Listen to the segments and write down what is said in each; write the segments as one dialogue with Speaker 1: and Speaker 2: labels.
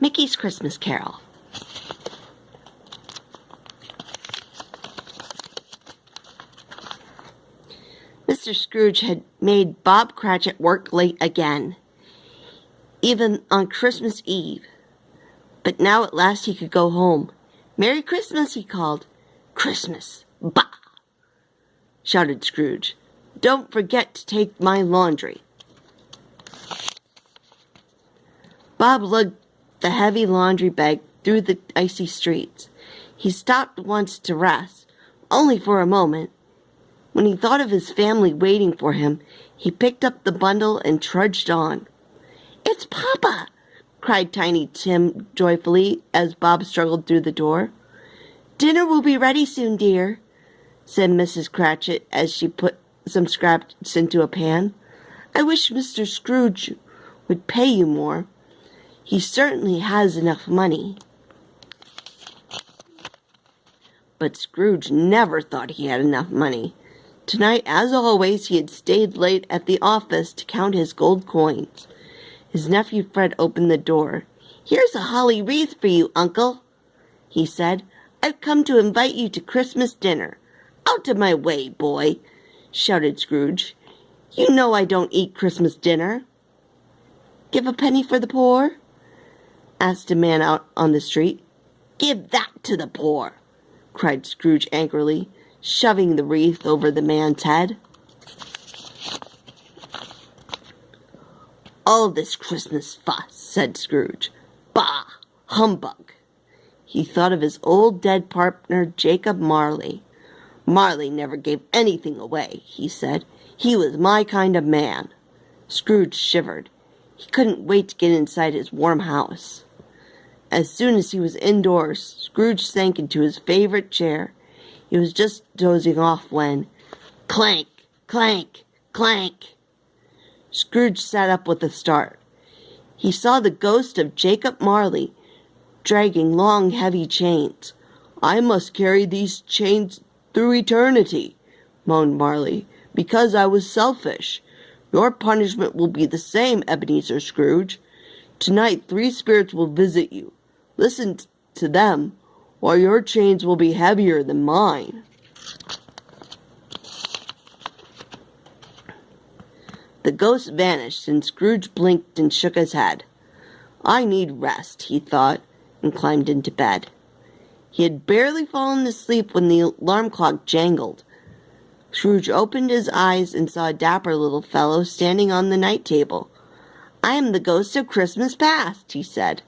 Speaker 1: Mickey's Christmas Carol. Mr. Scrooge had made Bob Cratchit work late again, even on Christmas Eve. But now at last he could go home. "Merry Christmas," he called. "Christmas! Bah!" shouted Scrooge. "Don't forget to take my laundry." Bob lugged the heavy laundry bag through the icy streets. He stopped once to rest, only for a moment. When he thought of his family waiting for him, he picked up the bundle and trudged on. "It's Papa!" cried Tiny Tim joyfully as Bob struggled through the door. "Dinner will be ready soon, dear," said Mrs. Cratchit as she put some scraps into a pan. "I wish Mr. Scrooge would pay you more. He certainly has enough money." But Scrooge never thought he had enough money. Tonight, as always, he had stayed late at the office to count his gold coins. His nephew Fred opened the door. "Here's a holly wreath for you, Uncle," he said. "I've come to invite you to Christmas dinner." "Out of my way, boy," shouted Scrooge. "You know I don't eat Christmas dinner." "Give a penny for the poor?" asked a man out on the street. "Give that to the poor," cried Scrooge angrily, shoving the wreath over the man's head. "All this Christmas fuss," said Scrooge. "Bah! Humbug!" He thought of his old dead partner, Jacob Marley. "Marley never gave anything away," he said. "He was my kind of man." Scrooge shivered. He couldn't wait to get inside his warm house. As soon as he was indoors, Scrooge sank into his favorite chair. He was just dozing off when, clank, clank, clank. Scrooge sat up with a start. He saw the ghost of Jacob Marley dragging long, heavy chains. "I must carry these chains through eternity," moaned Marley, "because I was selfish. Your punishment will be the same, Ebenezer Scrooge. Tonight 3 spirits will visit you. Listen to them, or your chains will be heavier than mine." The ghost vanished, and Scrooge blinked and shook his head. "I need rest," he thought, and climbed into bed. He had barely fallen asleep when the alarm clock jangled. Scrooge opened his eyes and saw a dapper little fellow standing on the night table. "I am the ghost of Christmas past," he said.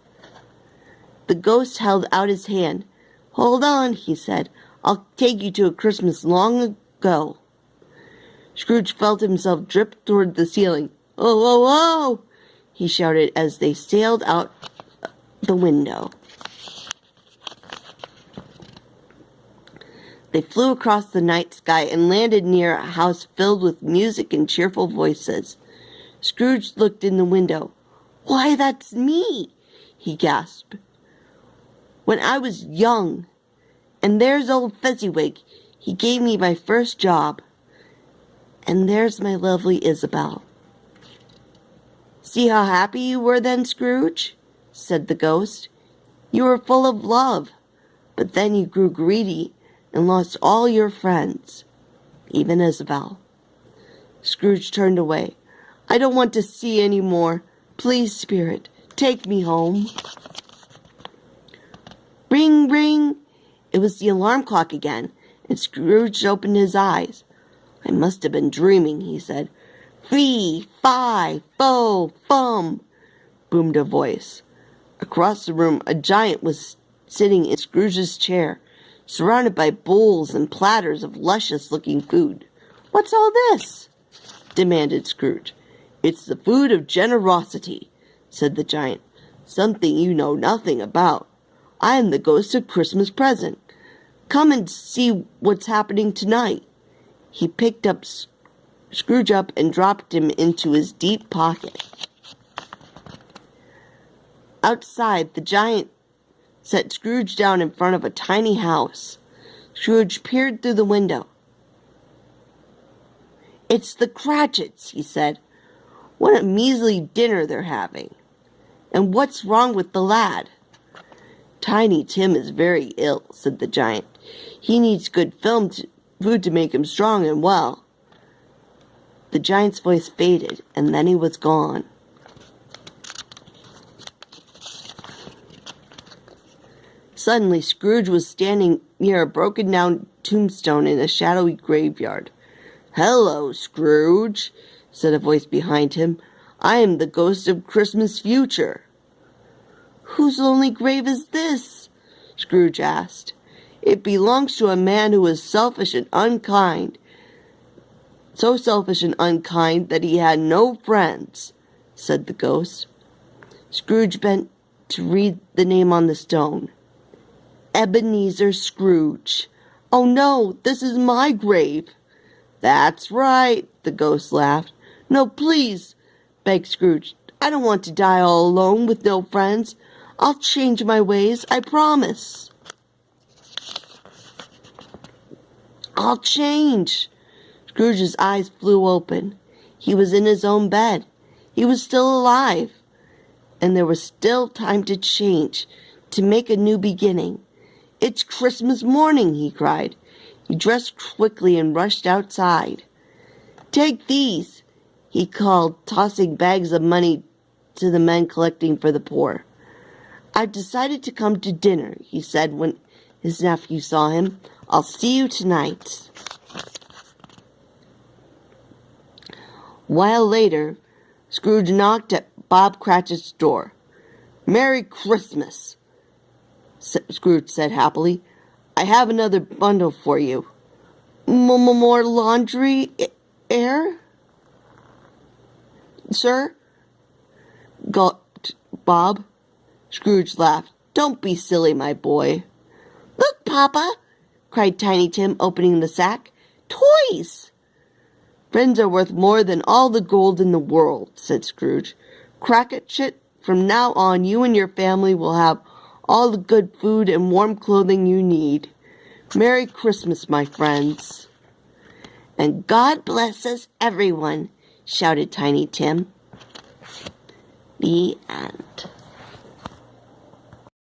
Speaker 1: The ghost held out his hand. "Hold on," he said. "I'll take you to a Christmas long ago." Scrooge felt himself drip toward the ceiling. "Oh, oh, oh!" he shouted as they sailed out the window. They flew across the night sky and landed near a house filled with music and cheerful voices. Scrooge looked in the window. "Why, that's me!" he gasped. "When I was young. And there's old Fezziwig. He gave me my first job. And there's my lovely Isabel." "See how happy you were then, Scrooge?" said the ghost. "You were full of love, but then you grew greedy and lost all your friends, even Isabel." Scrooge turned away. "I don't want to see any more. Please, Spirit, take me home." Ring, ring! It was the alarm clock again, and Scrooge opened his eyes. "I must have been dreaming," he said. "Fee, fi, fo, fum," boomed a voice. Across the room, a giant was sitting in Scrooge's chair, surrounded by bowls and platters of luscious-looking food. "What's all this?" demanded Scrooge. "It's the food of generosity," said the giant. "Something you know nothing about. I am the ghost of Christmas present. Come and see what's happening tonight." He picked up Scrooge up and dropped him into his deep pocket. Outside, the giant set Scrooge down in front of a tiny house. Scrooge peered through the window. "It's the Cratchits," he said. "What a measly dinner they're having." And what's wrong with the lad?" "Tiny Tim is very ill," said the giant. "He needs good food to make him strong and well." The giant's voice faded, and then he was gone. Suddenly, Scrooge was standing near a broken-down tombstone in a shadowy graveyard. "Hello, Scrooge," said a voice behind him. "I am the ghost of Christmas future." "Whose lonely grave is this?" Scrooge asked. "It belongs to a man who was selfish and unkind. So selfish and unkind that he had no friends," said the ghost. Scrooge bent to read the name on the stone. Ebenezer Scrooge. "Oh no, this is my grave." "That's right," the ghost laughed. "No, please," begged Scrooge. "I don't want to die all alone with no friends. I'll change my ways, I promise." "I'll change." Scrooge's eyes flew open. He was in his own bed. He was still alive. And there was still time to change, to make a new beginning. "It's Christmas morning," he cried. He dressed quickly and rushed outside. "Take these," he called, tossing bags of money to the men collecting for the poor. "I've decided to come to dinner," he said when his nephew saw him. "I'll see you tonight." A while later, Scrooge knocked at Bob Cratchit's door. "Merry Christmas," Scrooge said happily. "I have another bundle for you." More laundry, sir?" gulped Bob. Scrooge laughed. "Don't be silly, my boy." "Look, Papa!" cried Tiny Tim, opening the sack. "Toys!" "Friends are worth more than all the gold in the world," said Scrooge. "Cratchit, from now on you and your family will have all the good food and warm clothing you need. Merry Christmas, my friends." "And God bless us, everyone," shouted Tiny Tim. The end.